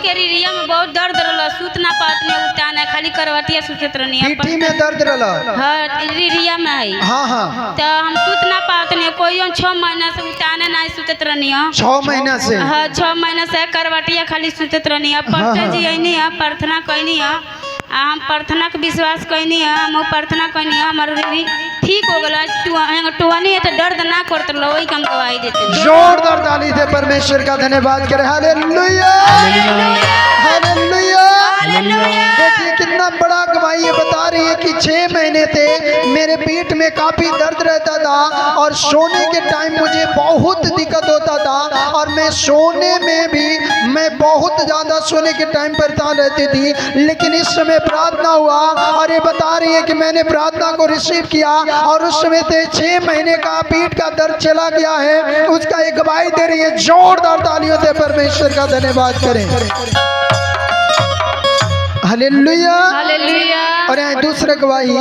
के रीरिया में बहुत दर्द रहला, सूत ना पात ने उताना, खाली करवटिया सुतत रहनी। पीठी में दर्द रहला? हां रीरिया में है। हाँ हाँ। तो हम सूत ना पात ने, कोई 6 महीना से उताना नहीं सुतत रहनी। 6 महीना से? हां 6 महीना से करवटिया खाली सुतत रहनी। पट्टा जी आईनी प्रार्थना कईनी, हम प्रार्थना के विश्वास कईनी, हम प्रार्थना कईनी, हमर ठीक हो गला। टुआनी है तो दर्द ना करत लो, वही हम गवाही देते। जोरदार ताली से परमेश्वर का धन्यवाद करें। Hallelujah hallelujah. देखिए कितना बड़ा गवाही बता रही है कि 6 महीने से मेरे पेट में काफी दर्द रहता था और सोने के टाइम मुझे बहुत दिक्कत होता था और मैं सोने में भी मैं बहुत ज्यादा सोने के टाइम परेशान रहती थी। लेकिन इस समय प्रार्थना हुआ और ये बता रही है कि मैंने प्रार्थना को रिसीव किया और उस समय से 6 महीने का पीठ का दर्द चला गया है। उसका एक गवाही दे रही है। जोरदार तालियों से परमेश्वर का धन्यवाद करें। Hallelujah hallelujah. और यहाँ दूसरा गवाही